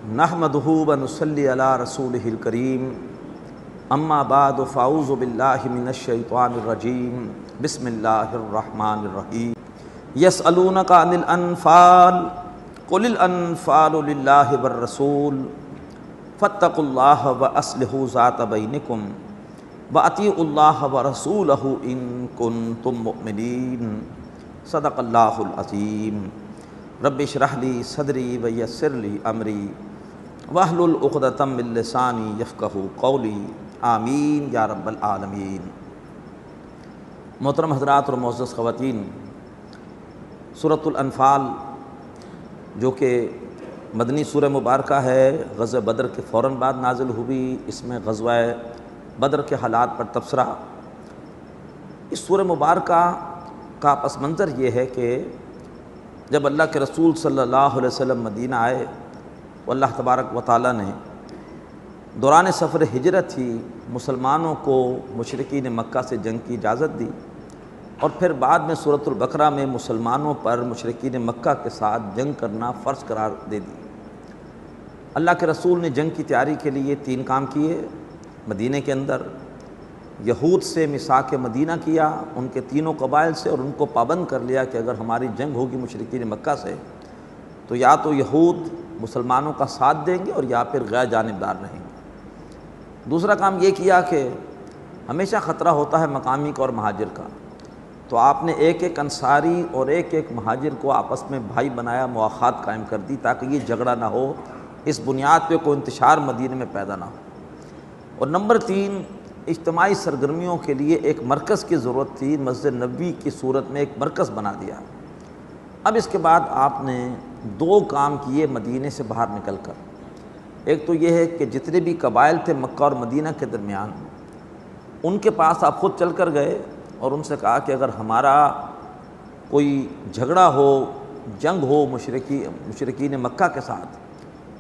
نحمدہ ونصلی علی رسولہ الکریم اما بعد فاعوذ باللہ من الشیطان الرجیم بسم اللہ الرحمن الرحیم یسألونک عن الانفال قل الانفال للہ والرسول فاتقوا اللہ واصلحوا ذات بینکم واطیعوا اللہ ورسولہ ان کنتم مؤمنین صدق اللہ العظیم۔ رب اشرح لی صدری ویسر لی امری واحلل عقدۃ من لسانی یفقہوا قولی آمین یا رب العالمین۔ محترم حضرات اور معزز خواتین، سورۃ الانفال جو کہ مدنی سورہ مبارکہ ہے، غزوہ بدر کے فوراً بعد نازل ہوئی۔ اس میں غزوہ بدر کے حالات پر تبصرہ۔ اس سورہ مبارکہ کا پس منظر یہ ہے کہ جب اللہ کے رسول صلی اللہ علیہ وسلم مدینہ آئے تو اللہ تبارک و تعالیٰ نے دوران سفر ہجرت ہی مسلمانوں کو مشرکین مکہ سے جنگ کی اجازت دی، اور پھر بعد میں سورۃ البقرہ میں مسلمانوں پر مشرکین مکہ کے ساتھ جنگ کرنا فرض قرار دے دی۔ اللہ کے رسول نے جنگ کی تیاری کے لیے 3 کام کیے۔ مدینہ کے اندر یہود سے میثاق مدینہ کیا، ان کے تینوں قبائل سے، اور ان کو پابند کر لیا کہ اگر ہماری جنگ ہوگی مشرکین مکہ سے تو یا تو یہود مسلمانوں کا ساتھ دیں گے اور یا پھر غیر جانبدار رہیں گے۔ دوسرا کام یہ کیا کہ ہمیشہ خطرہ ہوتا ہے مقامی کا اور مہاجر کا، تو آپ نے ایک ایک انصاری اور ایک ایک مہاجر کو آپس میں بھائی بنایا، مواخات قائم کر دی تاکہ یہ جھگڑا نہ ہو، اس بنیاد پہ کوئی انتشار مدینہ میں پیدا نہ ہو۔ اور نمبر 3، اجتماعی سرگرمیوں کے لیے ایک مرکز کی ضرورت تھی۔ مسجد نبوی کی صورت میں ایک مرکز بنا دیا۔ اب اس کے بعد آپ نے 2 کام کیے مدینہ سے باہر نکل کر۔ ایک تو یہ ہے کہ جتنے بھی قبائل تھے مکہ اور مدینہ کے درمیان، ان کے پاس آپ خود چل کر گئے اور ان سے کہا کہ اگر ہمارا کوئی جھگڑا ہو، جنگ ہو مشرکین مکہ کے ساتھ،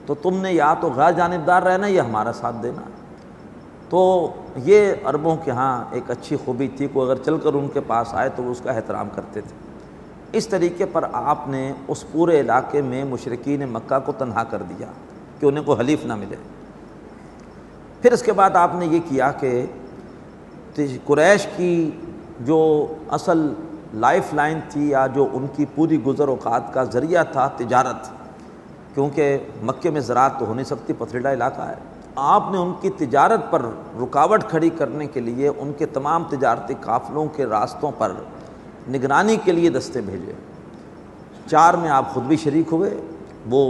تو تم نے یا تو غیر جانبدار رہنا یا ہمارا ساتھ دینا۔ تو یہ عربوں کے ہاں ایک اچھی خوبی تھی، کوئی اگر چل کر ان کے پاس آئے تو وہ اس کا احترام کرتے تھے۔ اس طریقے پر آپ نے اس پورے علاقے میں مشرکین مکہ کو تنہا کر دیا کہ انہیں کوئی حلیف نہ ملے۔ پھر اس کے بعد آپ نے یہ کیا کہ قریش کی جو اصل لائف لائن تھی یا جو ان کی پوری گزر اوقات کا ذریعہ تھا، تجارت، کیونکہ مکے میں زراعت تو ہو نہیں سکتی، پتھریلا علاقہ ہے، آپ نے ان کی تجارت پر رکاوٹ کھڑی کرنے کے لیے ان کے تمام تجارتی قافلوں کے راستوں پر نگرانی کے لیے دستے بھیجے۔ 4 میں آپ خود بھی شریک ہوئے، وہ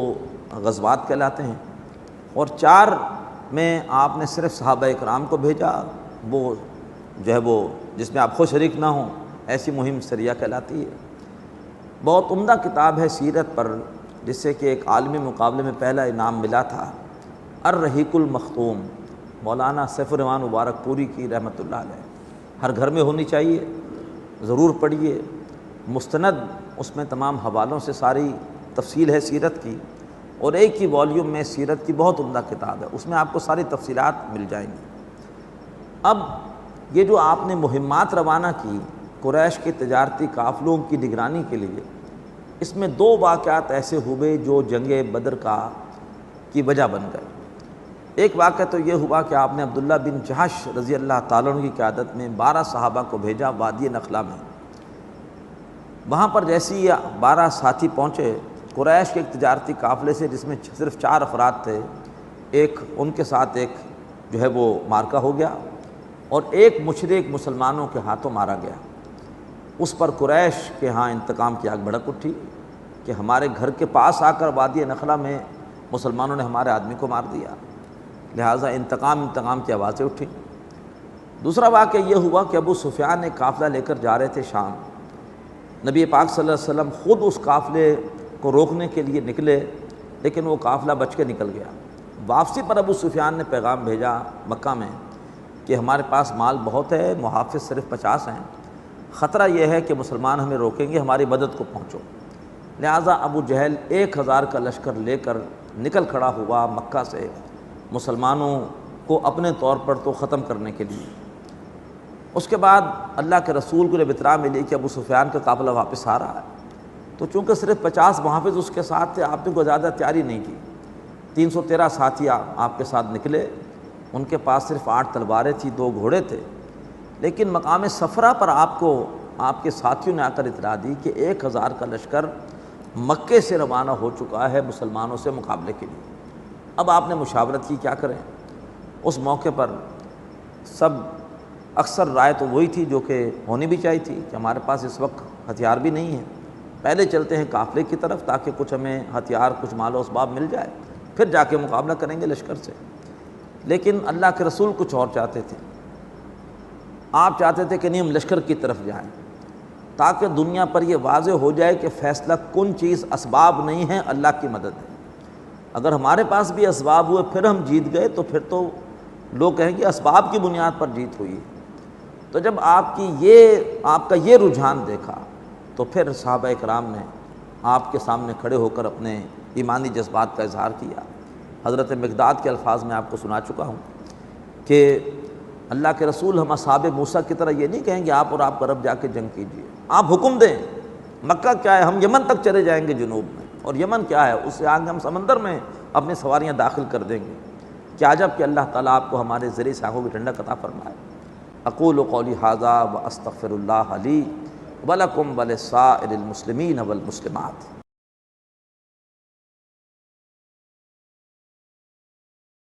غزوات کہلاتے ہیں، اور 4 میں آپ نے صرف صحابہ اکرام کو بھیجا، وہ جو ہے وہ جس میں آپ خود شریک نہ ہوں، ایسی مہم سریہ کہلاتی ہے۔ بہت عمدہ کتاب ہے سیرت پر، جس سے کہ ایک عالمی مقابلے میں پہلا انعام ملا تھا، الرحیق المختوم، مولانا سیف الرحمن مبارک پوری کی رحمۃ اللہ علیہ۔ ہر گھر میں ہونی چاہیے، ضرور پڑھیے۔ مستند اس میں تمام حوالوں سے ساری تفصیل ہے سیرت کی، اور ایک ہی والیوم میں سیرت کی بہت عمدہ کتاب ہے، اس میں آپ کو ساری تفصیلات مل جائیں گی۔ اب یہ جو آپ نے مہمات روانہ کی قریش کے تجارتی قافلوں کی نگرانی کے لیے، اس میں 2 واقعات ایسے ہوئے جو جنگ بدر کی وجہ بن گئے۔ ایک واقعہ تو یہ ہوا کہ آپ نے عبداللہ بن جہش رضی اللہ تعالیٰ عنہ کی قیادت میں 12 صحابہ کو بھیجا وادی نخلا میں۔ وہاں پر جیسے ہی 12 ساتھی پہنچے قریش کے ایک تجارتی قافلے سے، جس میں صرف 4 افراد تھے، ان کے ساتھ ایک جو ہے وہ مارکہ ہو گیا، اور ایک مشرک مسلمانوں کے ہاتھوں مارا گیا۔ اس پر قریش کے ہاں انتقام کی آگ بھڑک اٹھی کہ ہمارے گھر کے پاس آ کر وادی نخلا میں مسلمانوں نے ہمارے آدمی کو مار دیا، لہٰذا انتقام کی آوازیں اٹھیں۔ دوسرا واقعہ یہ ہوا کہ ابو سفیان ایک قافلہ لے کر جا رہے تھے شام۔ نبی پاک صلی اللہ علیہ وسلم خود اس قافلے کو روکنے کے لیے نکلے، لیکن وہ قافلہ بچ کے نکل گیا۔ واپسی پر ابو سفیان نے پیغام بھیجا مکہ میں کہ ہمارے پاس مال بہت ہے، محافظ صرف 50 ہیں، خطرہ یہ ہے کہ مسلمان ہمیں روکیں گے، ہماری مدد کو پہنچو۔ لہٰذا ابو جہل 1000 کا لشکر لے کر نکل کھڑا ہوا مکہ سے مسلمانوں کو اپنے طور پر تو ختم کرنے کے لیے۔ اس کے بعد اللہ کے رسول کو جب اطلاع ملی کہ ابو سفیان کا قافلہ واپس آ رہا ہے، تو چونکہ صرف 50 محافظ اس کے ساتھ تھے، آپ نے کوئی زیادہ تیاری نہیں کی، 313 ساتھی آپ کے ساتھ نکلے، ان کے پاس صرف 8 تلواریں تھیں، 2 گھوڑے تھے، لیکن مقام صفرا پر آپ کو آپ کے ساتھیوں نے آ کر اطلاع دی کہ 1000 کا لشکر مکے سے روانہ ہو چکا ہے مسلمانوں سے مقابلے کے لیے۔ اب آپ نے مشاورت کی کیا کریں۔ اس موقع پر سب اکثر رائے تو وہی تھی جو کہ ہونی بھی چاہیے تھی کہ ہمارے پاس اس وقت ہتھیار بھی نہیں ہے، پہلے چلتے ہیں قافلے کی طرف تاکہ کچھ ہمیں ہتھیار، کچھ مال و اسباب مل جائے، پھر جا کے مقابلہ کریں گے لشکر سے۔ لیکن اللہ کے رسول کچھ اور چاہتے تھے۔ آپ چاہتے تھے کہ نہیں، ہم لشکر کی طرف جائیں تاکہ دنیا پر یہ واضح ہو جائے کہ فیصلہ کن چیز اسباب نہیں ہے، اللہ کی مدد ہے۔ اگر ہمارے پاس بھی اسباب ہوئے پھر ہم جیت گئے تو پھر تو لوگ کہیں گے اسباب کی بنیاد پر جیت ہوئی ہے۔ تو جب آپ کا یہ رجحان دیکھا تو پھر صحابہ کرام نے آپ کے سامنے کھڑے ہو کر اپنے ایمانی جذبات کا اظہار کیا۔ حضرت مقداد کے الفاظ میں آپ کو سنا چکا ہوں کہ اللہ کے رسول ہم اصحاب موسیٰ کی طرح یہ نہیں کہیں گے آپ اور آپ کا رب جا کے جنگ کیجیے، آپ حکم دیں۔ مکہ کیا ہے، ہم یمن تک چلے جائیں گے جنوب میں، اور یمن کیا ہے، اس سے آگے ہم سمندر میں اپنی سواریاں داخل کر دیں گے۔ کیا عجب کہ اللہ تعالیٰ آپ کو ہمارے ذریعے سے آنکھوں کی ٹھنڈک عطا فرمائے۔ اقول قولی ھذا واستغفر اللہ لی ولکم ولسائر المسلمین والمسلمات۔